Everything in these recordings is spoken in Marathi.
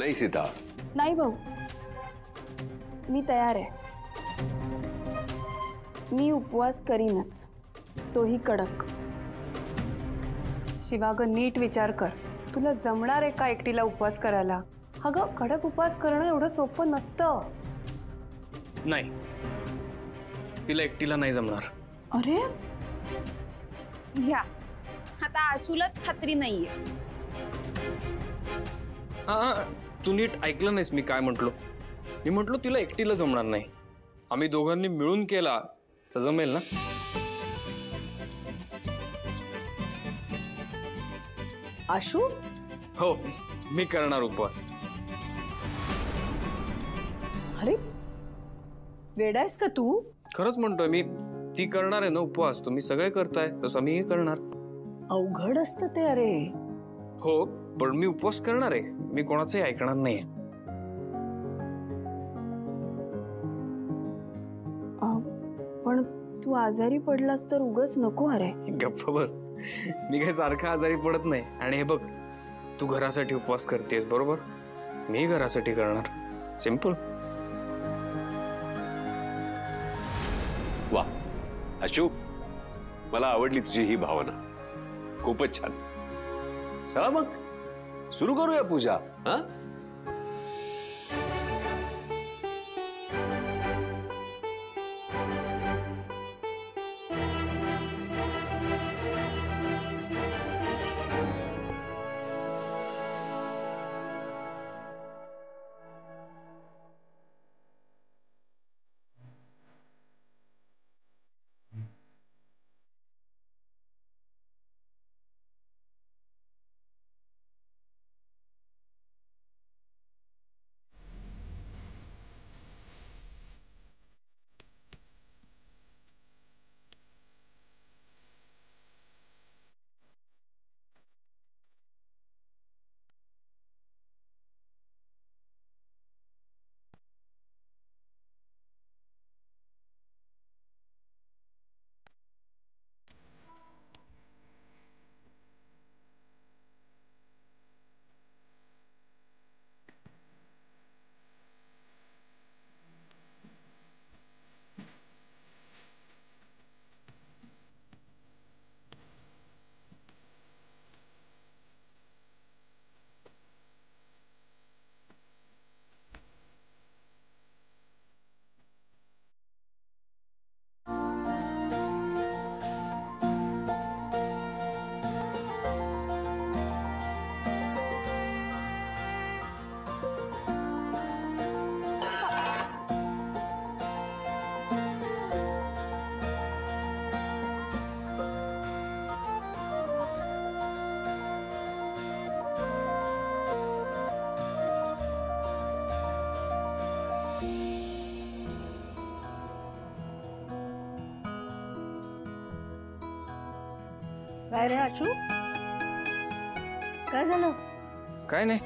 नाही सीता. नाही भाऊ, मी तयार आहे. मी उपवास करीनच, तोही कडक. शिवा ग, नीट विचार कर. तुला जमणार आहे का एकटीला उपवास करायला? अगं, कडक उपवास करणं एवढं सोपं नसतं. नाही, तिला एकटीला नाही जमणार. अरे घ्या, आता आशूलाच खात्री नाहीये. हा, तू नीट ऐकलं नाहीस मी काय म्हटलो. मी म्हटलो तिला एकटीला जमणार नाही. आम्ही दोघांनी मिळून केला तर जमेल ना. आशू, हो, मी करणार उपवास. अरे वेडायस का तू? खरंच म्हणतोय मी. ती करणार आहे ना उपवास, तुम्ही सगळे करताय तसं मीही करणार. अवघड असतं ते. अरे हो, पण मी उपवास करणार आहे. मी कोणाचंही ऐकणार नाही. पण तू आजारी पडलास तर उगाच नको. अरे गप्प बस. मी काही सारखा आजारी पडत नाही. आणि हे बघ, तू घरासाठी उपवास करतेस बरोबर, मी घरासाठी करणार. सिंपल. वा अशू, मला आवडली तुझी ही भावना. खूपच छान. चला मग सुरू करूया पूजा. हा, काय रे आशू, काय झालं? काय नाही.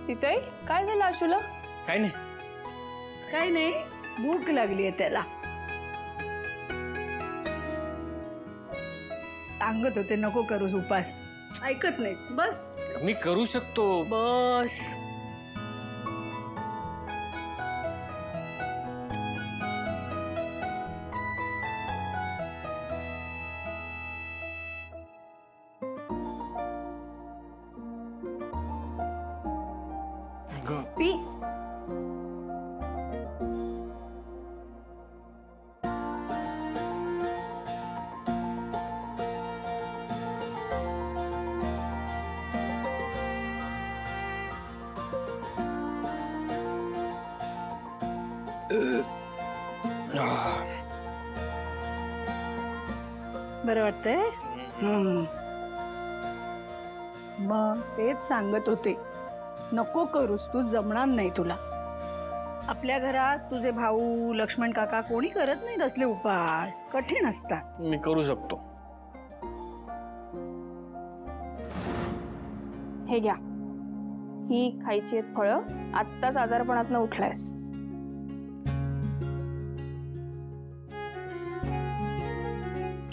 सीताई, काय झालं आशूला? काय नाही. काय नाही, भूक लागली आहे त्याला. सांगत होते नको करूस उपास, ऐकत नाहीस. बस मी करू शकतो. बस. पी. बरं वाटतंय? मग तेच सांगत होते, नको करूस तू, जमणार नाही तुला. आपल्या घरात तुझे भाऊ लक्ष्मण काका कोणी करत नाही असले उपास, कठीण असतात. मी करू शकतो. हे घ्या, ही खायची आहेत फळं. आत्ताच आजारपणातनं उठलायस.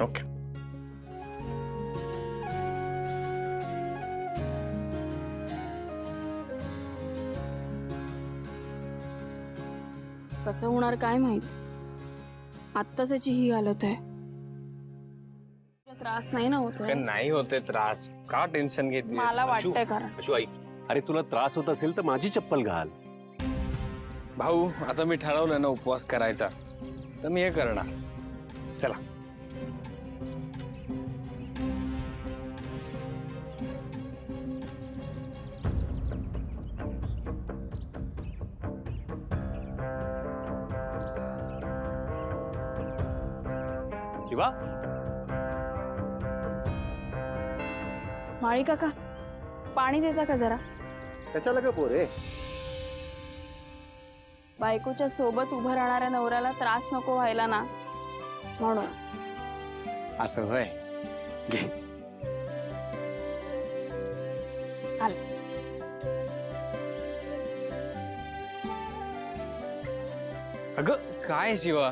ओके. कसं होणार काय माहित. आत्ताच याची ही हालत आहे. त्रास नाही ना होत नाही होते त्रास, का टेन्शन घेते? मला वाटतंय कारण. अशू आई, अरे तुला त्रास होत असेल तर माझी चप्पल घाल. भाऊ आता मी ठरवलं ना उपवास करायचा, तर मी हे करणार. चला. शिवा, माळी काका पाणी देता का जरा? कशाला का पोरे? बायकोच्या सोबत उभं राहणाऱ्या नवऱ्याला त्रास नको व्हायला ना, म्हणून. असं होय. घे. अगं काय शिवा,